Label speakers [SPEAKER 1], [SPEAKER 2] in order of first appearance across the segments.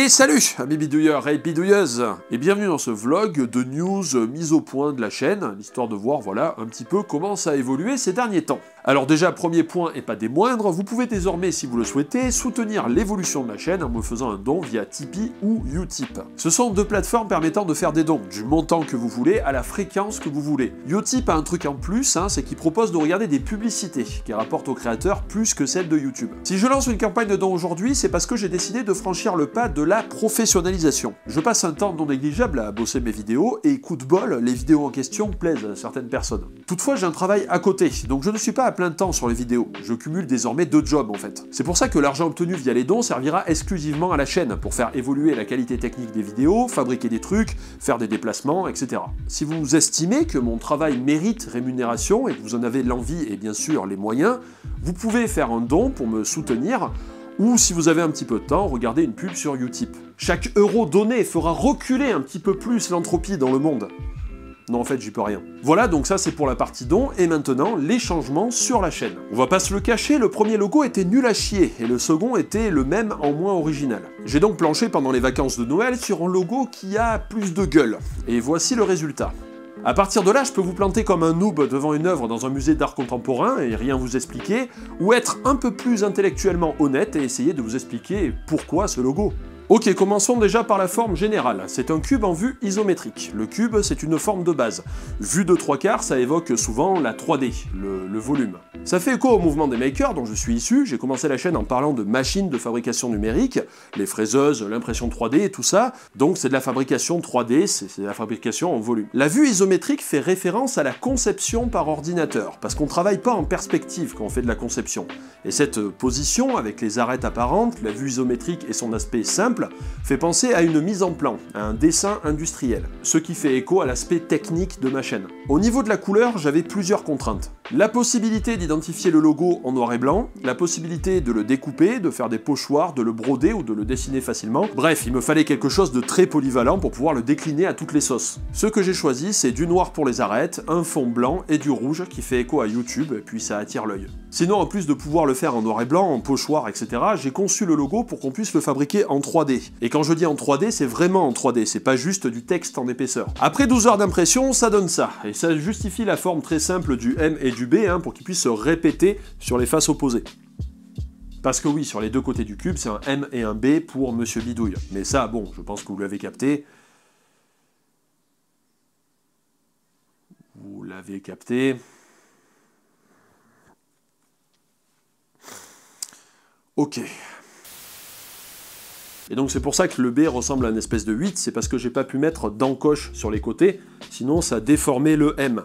[SPEAKER 1] Et salut amis bidouilleurs et bidouilleuses, et bienvenue dans ce vlog de news mise au point de la chaîne, l'histoire de voir voilà un petit peu comment ça a évolué ces derniers temps. Alors déjà, premier point et pas des moindres, vous pouvez désormais, si vous le souhaitez, soutenir l'évolution de la chaîne en me faisant un don via Tipeee ou Utip. Ce sont deux plateformes permettant de faire des dons, du montant que vous voulez à la fréquence que vous voulez. Utip a un truc en plus, c'est qu'il propose de regarder des publicités, qui rapportent aux créateurs plus que celles de YouTube. Si je lance une campagne de dons aujourd'hui, c'est parce que j'ai décidé de franchir le pas de la professionnalisation. Je passe un temps non négligeable à bosser mes vidéos, et coup de bol, les vidéos en question plaisent à certaines personnes. Toutefois, j'ai un travail à côté, donc je ne suis pas à plein temps sur les vidéos. Je cumule désormais 2 jobs en fait. C'est pour ça que l'argent obtenu via les dons servira exclusivement à la chaîne, pour faire évoluer la qualité technique des vidéos, fabriquer des trucs, faire des déplacements, etc. Si vous estimez que mon travail mérite rémunération, et que vous en avez l'envie et bien sûr les moyens, vous pouvez faire un don pour me soutenir, ou si vous avez un petit peu de temps, regardez une pub sur Utip. Chaque euro donné fera reculer un petit peu plus l'entropie dans le monde. Non, en fait, j'y peux rien. Voilà, donc ça c'est pour la partie don, et maintenant, les changements sur la chaîne. On va pas se le cacher, le premier logo était nul à chier, et le second était le même en moins original. J'ai donc planché pendant les vacances de Noël sur un logo qui a plus de gueule, et voici le résultat. À partir de là, je peux vous planter comme un noob devant une œuvre dans un musée d'art contemporain et rien vous expliquer, ou être un peu plus intellectuellement honnête et essayer de vous expliquer pourquoi ce logo. Ok, commençons déjà par la forme générale. C'est un cube en vue isométrique. Le cube, c'est une forme de base. Vue de 3/4, ça évoque souvent la 3D, le volume. Ça fait écho au mouvement des makers dont je suis issu. J'ai commencé la chaîne en parlant de machines de fabrication numérique, les fraiseuses, l'impression 3D et tout ça. Donc c'est de la fabrication 3D, c'est de la fabrication en volume. La vue isométrique fait référence à la conception par ordinateur, parce qu'on travaille pas en perspective quand on fait de la conception. Et cette position, avec les arêtes apparentes, la vue isométrique et son aspect simple, fait penser à une mise en plan, à un dessin industriel, ce qui fait écho à l'aspect technique de ma chaîne. Au niveau de la couleur, j'avais plusieurs contraintes. La possibilité d'identifier le logo en noir et blanc, la possibilité de le découper, de faire des pochoirs, de le broder ou de le dessiner facilement. Bref, il me fallait quelque chose de très polyvalent pour pouvoir le décliner à toutes les sauces. Ce que j'ai choisi, c'est du noir pour les arêtes, un fond blanc et du rouge qui fait écho à YouTube, et puis ça attire l'œil. Sinon, en plus de pouvoir le faire en noir et blanc, en pochoir, etc., j'ai conçu le logo pour qu'on puisse le fabriquer en 3D. Et quand je dis en 3D, c'est vraiment en 3D, c'est pas juste du texte en épaisseur. Après 12 heures d'impression, ça donne ça, et ça justifie la forme très simple du M et du B, pour qu'ils puissent se répéter sur les faces opposées. Parce que oui, sur les deux côtés du cube, c'est un M et un B pour Monsieur Bidouille. Mais ça, bon, je pense que vous l'avez capté. Vous l'avez capté. Ok. Et donc c'est pour ça que le B ressemble à une espèce de 8, c'est parce que j'ai pas pu mettre d'encoche sur les côtés, sinon ça déformait le M.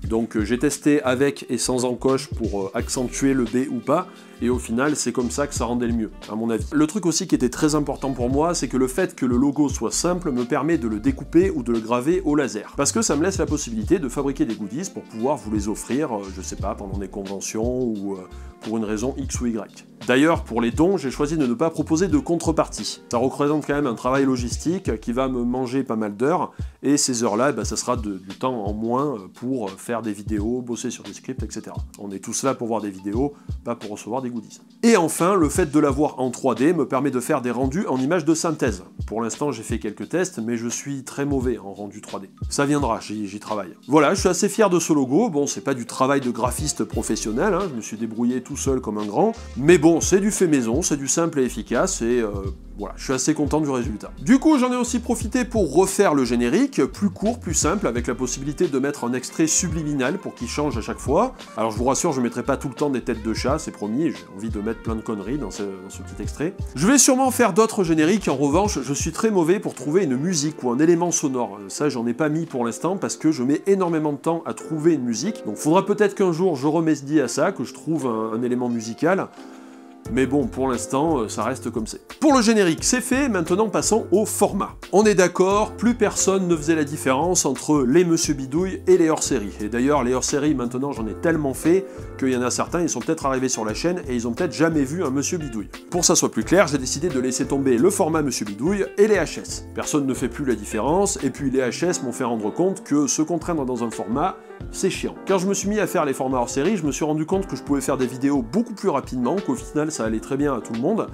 [SPEAKER 1] Donc j'ai testé avec et sans encoche pour accentuer le B ou pas, et au final c'est comme ça que ça rendait le mieux, à mon avis. Le truc aussi qui était très important pour moi, c'est que le fait que le logo soit simple me permet de le découper ou de le graver au laser. Parce que ça me laisse la possibilité de fabriquer des goodies pour pouvoir vous les offrir, je sais pas, pendant des conventions ou pour une raison X ou Y. D'ailleurs, pour les dons, j'ai choisi de ne pas proposer de contrepartie. Ça représente quand même un travail logistique qui va me manger pas mal d'heures, et ces heures-là, ça sera du temps en moins pour faire des vidéos, bosser sur des scripts, etc. On est tous là pour voir des vidéos, pas pour recevoir des goodies. Et enfin, le fait de l'avoir en 3D me permet de faire des rendus en images de synthèse. Pour l'instant, j'ai fait quelques tests, mais je suis très mauvais en rendu 3D. Ça viendra, j'y travaille. Voilà, je suis assez fier de ce logo. Bon, c'est pas du travail de graphiste professionnel, je me suis débrouillé tout seul comme un grand, mais bon, c'est du fait maison, c'est du simple et efficace, et voilà, je suis assez content du résultat. Du coup, j'en ai aussi profité pour refaire le générique, plus court, plus simple, avec la possibilité de mettre un extrait subliminal pour qu'il change à chaque fois. Alors je vous rassure, je mettrai pas tout le temps des têtes de chat, c'est promis, j'ai envie de mettre plein de conneries dans ce petit extrait. Je vais sûrement faire d'autres génériques, en revanche, je suis très mauvais pour trouver une musique ou un élément sonore. Ça, j'en ai pas mis pour l'instant, parce que je mets énormément de temps à trouver une musique, donc faudra peut-être qu'un jour je remédie à ça, que je trouve un élément musical. Mais bon, pour l'instant, ça reste comme c'est. Pour le générique, c'est fait, maintenant passons au format. On est d'accord, plus personne ne faisait la différence entre les Monsieur Bidouille et les hors-séries. Et d'ailleurs, les hors-séries, maintenant, j'en ai tellement fait qu'il y en a certains, ils sont peut-être arrivés sur la chaîne et ils ont peut-être jamais vu un Monsieur Bidouille. Pour que ça soit plus clair, j'ai décidé de laisser tomber le format Monsieur Bidouille et les HS. Personne ne fait plus la différence, et puis les HS m'ont fait rendre compte que se contraindre dans un format, c'est chiant. Quand je me suis mis à faire les formats hors série, je me suis rendu compte que je pouvais faire des vidéos beaucoup plus rapidement, qu'au final ça allait très bien à tout le monde,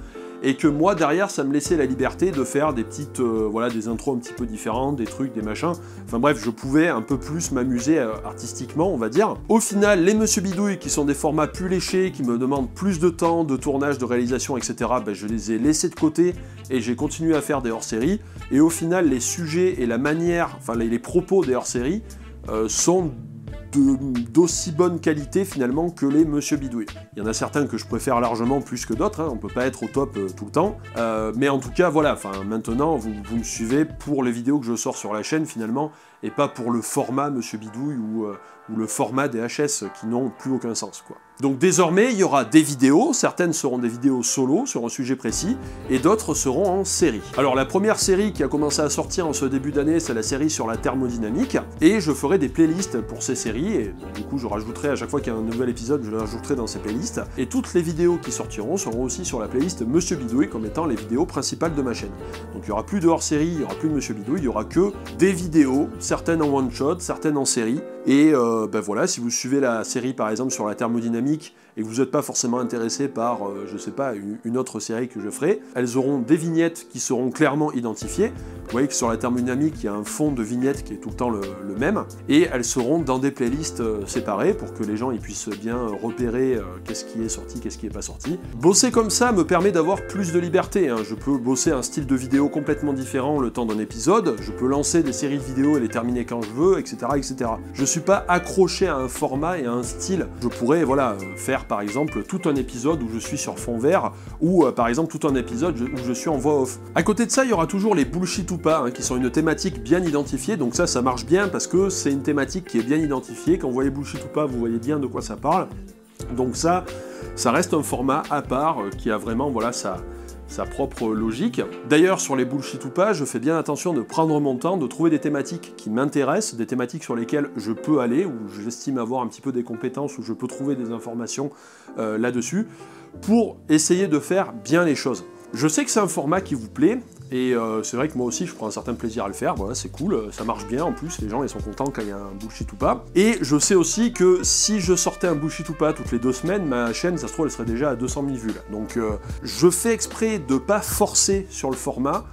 [SPEAKER 1] et que moi derrière ça me laissait la liberté de faire des petites, voilà, des intros un petit peu différentes, des trucs, des machins, enfin bref, je pouvais un peu plus m'amuser artistiquement, on va dire. Au final, les Monsieur Bidouille, qui sont des formats plus léchés, qui me demandent plus de temps, de tournage, de réalisation, etc., ben, je les ai laissés de côté, et j'ai continué à faire des hors-séries, et au final, les sujets et la manière, enfin les propos des hors-séries, sont d'aussi bonne qualité finalement que les Monsieur Bidouille. Il y en a certains que je préfère largement plus que d'autres, hein, on peut pas être au top tout le temps, mais en tout cas voilà, maintenant vous me suivez pour les vidéos que je sors sur la chaîne finalement, et pas pour le format Monsieur Bidouille ou le format des HS qui n'ont plus aucun sens, quoi. Donc désormais, il y aura des vidéos, certaines seront des vidéos solo sur un sujet précis, et d'autres seront en série. Alors la première série qui a commencé à sortir en ce début d'année, c'est la série sur la thermodynamique, et je ferai des playlists pour ces séries, et du coup je rajouterai à chaque fois qu'il y a un nouvel épisode, je les rajouterai dans ces playlists, et toutes les vidéos qui sortiront seront aussi sur la playlist Monsieur Bidouille comme étant les vidéos principales de ma chaîne. Donc il n'y aura plus de hors-série, il n'y aura plus de Monsieur Bidouille, il n'y aura que des vidéos, certaines en one-shot, certaines en série, et ben voilà, si vous suivez la série par exemple sur la thermodynamique, et que vous n'êtes pas forcément intéressé par, je sais pas, une autre série que je ferai, elles auront des vignettes qui seront clairement identifiées. Vous voyez que sur la thermodynamique, il y a un fond de vignettes qui est tout le temps le même, et elles seront dans des playlists séparées pour que les gens ils puissent bien repérer qu'est-ce qui est sorti, qu'est-ce qui n'est pas sorti. Bosser comme ça me permet d'avoir plus de liberté, hein. Je peux bosser un style de vidéo complètement différent le temps d'un épisode, je peux lancer des séries de vidéos et les terminer quand je veux, etc., etc. Je suis pas accroché à un format et à un style. Je pourrais, voilà, faire par exemple tout un épisode où je suis sur fond vert, ou par exemple tout un épisode où je suis en voix off. À côté de ça, il y aura toujours les bullshit ou pas, hein, qui sont une thématique bien identifiée, donc ça marche bien parce que c'est une thématique qui est bien identifiée. Quand vous voyez bullshit ou pas, vous voyez bien de quoi ça parle. Donc ça reste un format à part qui a vraiment, voilà, sa propre logique. D'ailleurs, sur les bullshit ou pas, je fais bien attention de prendre mon temps, de trouver des thématiques qui m'intéressent, des thématiques sur lesquelles je peux aller, où j'estime avoir un petit peu des compétences, où je peux trouver des informations là-dessus, pour essayer de faire bien les choses. Je sais que c'est un format qui vous plaît, et c'est vrai que moi aussi je prends un certain plaisir à le faire, voilà, c'est cool, ça marche bien en plus, les gens ils sont contents quand il y a un bullshit ou pas. Et je sais aussi que si je sortais un bullshit ou pas toutes les 2 semaines, ma chaîne, ça se trouve, elle serait déjà à 200 000 vues là. Donc je fais exprès de pas forcer sur le format,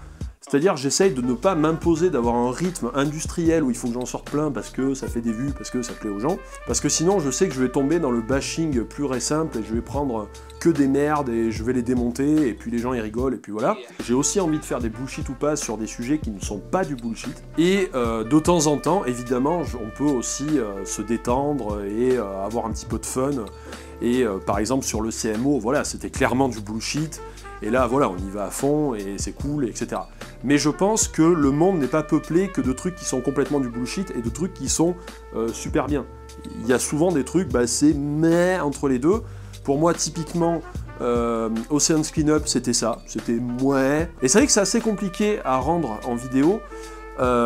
[SPEAKER 1] c'est-à-dire j'essaye de ne pas m'imposer d'avoir un rythme industriel où il faut que j'en sorte plein parce que ça fait des vues, parce que ça plaît aux gens, parce que sinon je sais que je vais tomber dans le bashing pur et simple et je vais prendre que des merdes et je vais les démonter et puis les gens ils rigolent et puis voilà. J'ai aussi envie de faire des bullshit ou pas sur des sujets qui ne sont pas du bullshit, et de temps en temps évidemment on peut aussi se détendre et avoir un petit peu de fun, et par exemple sur le CMO, voilà, c'était clairement du bullshit. Et là, voilà, on y va à fond, et c'est cool, etc. Mais je pense que le monde n'est pas peuplé que de trucs qui sont complètement du bullshit et de trucs qui sont super bien. Il y a souvent des trucs, bah, c'est mais entre les deux. Pour moi, typiquement, Ocean's Cleanup, c'était ça, c'était mouais. Et c'est vrai que c'est assez compliqué à rendre en vidéo,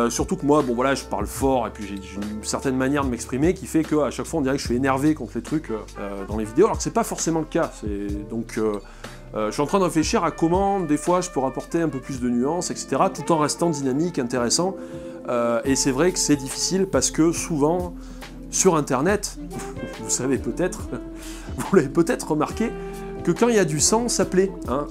[SPEAKER 1] surtout que moi, bon voilà, je parle fort, et puis j'ai une certaine manière de m'exprimer qui fait qu'à chaque fois, on dirait que je suis énervé contre les trucs dans les vidéos, alors que c'est pas forcément le cas. Donc... je suis en train de réfléchir à comment, des fois, je peux rapporter un peu plus de nuances, etc., tout en restant dynamique, intéressant. Et c'est vrai que c'est difficile parce que souvent, sur Internet, vous savez peut-être, vous l'avez peut-être remarqué, que quand il y a du sang, ça plaît. Hein,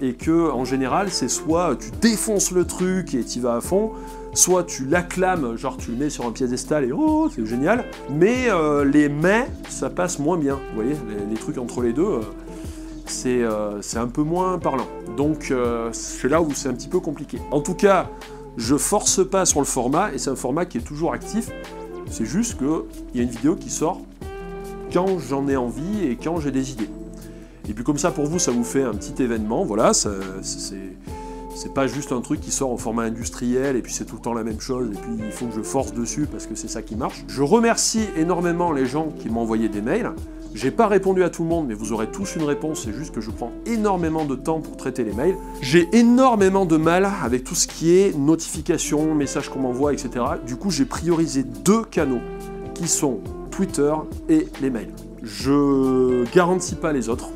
[SPEAKER 1] et que, en général, c'est soit tu défonces le truc et tu vas à fond, soit tu l'acclames, genre tu le mets sur un piédestal et oh, c'est génial. Mais les mais, ça passe moins bien. Vous voyez, les trucs entre les deux... c'est un peu moins parlant. Donc c'est là où c'est un petit peu compliqué. En tout cas, je force pas sur le format, et c'est un format qui est toujours actif. C'est juste qu'il y a une vidéo qui sort quand j'en ai envie et quand j'ai des idées. Et puis comme ça, pour vous, ça vous fait un petit événement, voilà, c'est pas juste un truc qui sort en format industriel, et puis c'est tout le temps la même chose, et puis il faut que je force dessus parce que c'est ça qui marche. Je remercie énormément les gens qui m'ont envoyé des mails. J'ai pas répondu à tout le monde, mais vous aurez tous une réponse, c'est juste que je prends énormément de temps pour traiter les mails. J'ai énormément de mal avec tout ce qui est notifications, messages qu'on m'envoie, etc. Du coup, j'ai priorisé 2 canaux, qui sont Twitter et les mails. Je garantis pas les autres.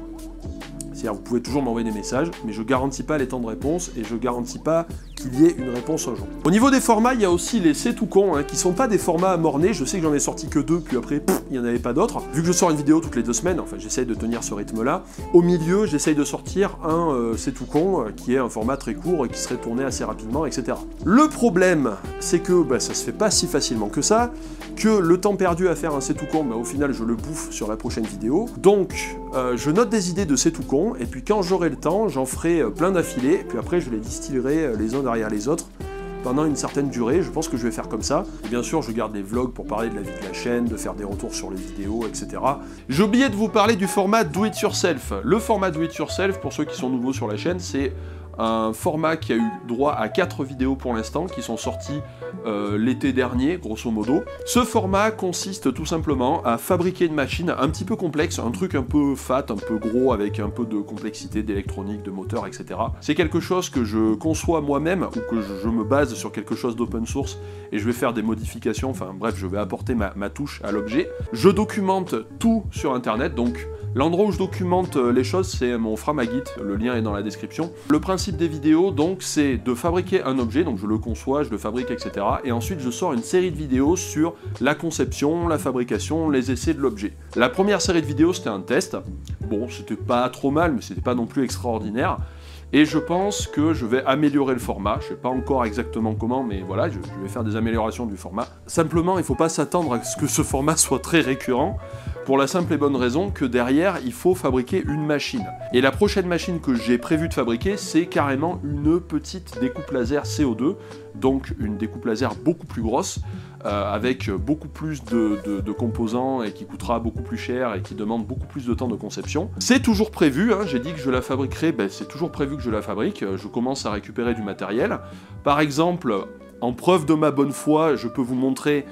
[SPEAKER 1] C'est-à-dire, vous pouvez toujours m'envoyer des messages, mais je garantis pas les temps de réponse et je garantis pas qu'il y ait une réponse un jour. Au niveau des formats, il y a aussi les C'est tout con, hein, qui sont pas des formats mornés. Je sais que j'en ai sorti que 2, puis après, il y en avait pas d'autres. Vu que je sors une vidéo toutes les 2 semaines, enfin, j'essaye de tenir ce rythme-là. Au milieu, j'essaye de sortir un C'est tout con, qui est un format très court et qui serait tourné assez rapidement, etc. Le problème, c'est que ça se fait pas si facilement que ça, que le temps perdu à faire un C'est tout con, au final, je le bouffe sur la prochaine vidéo. Donc, je note des idées de C'est tout con, et puis quand j'aurai le temps, j'en ferai plein d'affilés, et puis après, je les distillerai les uns derrière les autres pendant une certaine durée. Je pense que je vais faire comme ça. Et bien sûr, je garde les vlogs pour parler de la vie de la chaîne, de faire des retours sur les vidéos, etc. J'ai oublié de vous parler du format Do It Yourself. Le format Do It Yourself, pour ceux qui sont nouveaux sur la chaîne, c'est un format qui a eu droit à 4 vidéos pour l'instant, qui sont sorties l'été dernier, grosso modo. Ce format consiste tout simplement à fabriquer une machine un petit peu complexe, un truc un peu fat, un peu gros, avec un peu de complexité, d'électronique, de moteur, etc. C'est quelque chose que je conçois moi-même, ou que je me base sur quelque chose d'open source, et je vais faire des modifications, enfin bref, je vais apporter ma touche à l'objet. Je documente tout sur internet, donc l'endroit où je documente les choses, c'est mon Framagit, le lien est dans la description. Le principe des vidéos, donc, c'est de fabriquer un objet, donc je le conçois, je le fabrique, etc. Et ensuite, je sors une série de vidéos sur la conception, la fabrication, les essais de l'objet. La première série de vidéos, c'était un test. Bon, c'était pas trop mal, mais c'était pas non plus extraordinaire. Et je pense que je vais améliorer le format. Je sais pas encore exactement comment, mais voilà, je vais faire des améliorations du format. Simplement, il faut pas s'attendre à ce que ce format soit très récurrent, pour la simple et bonne raison que derrière, il faut fabriquer une machine. Et la prochaine machine que j'ai prévu de fabriquer, c'est carrément une petite découpe laser CO2, donc une découpe laser beaucoup plus grosse, avec beaucoup plus de composants et qui coûtera beaucoup plus cher et qui demande beaucoup plus de temps de conception. C'est toujours prévu, hein, j'ai dit que je la fabriquerai, c'est toujours prévu que je la fabrique, je commence à récupérer du matériel. Par exemple, en preuve de ma bonne foi, je peux vous montrer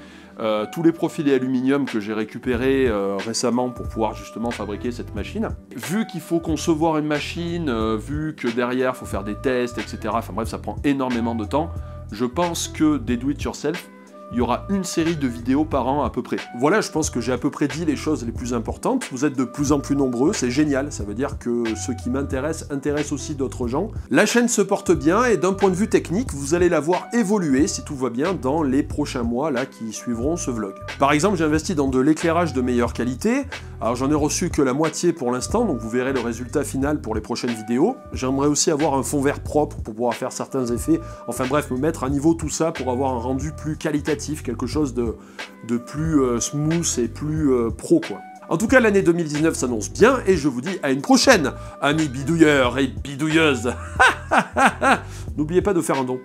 [SPEAKER 1] tous les profils et aluminium que j'ai récupérés récemment pour pouvoir justement fabriquer cette machine. Vu qu'il faut concevoir une machine, vu que derrière il faut faire des tests, etc. Enfin bref, ça prend énormément de temps. Je pense que des do-it-yourself, il y aura une série de vidéos par an à peu près. Voilà, je pense que j'ai à peu près dit les choses les plus importantes. Vous êtes de plus en plus nombreux, c'est génial. Ça veut dire que ce qui m'intéresse intéresse aussi d'autres gens. La chaîne se porte bien et d'un point de vue technique, vous allez la voir évoluer, si tout va bien, dans les prochains mois là qui suivront ce vlog. Par exemple, j'ai investi dans de l'éclairage de meilleure qualité. Alors j'en ai reçu que la moitié pour l'instant, donc vous verrez le résultat final pour les prochaines vidéos. J'aimerais aussi avoir un fond vert propre pour pouvoir faire certains effets. Enfin bref, me mettre à niveau tout ça pour avoir un rendu plus qualitatif, quelque chose de plus smooth et plus pro, quoi. En tout cas, l'année 2019 s'annonce bien et je vous dis à une prochaine, amis bidouilleurs et bidouilleuses. N'oubliez pas de faire un don.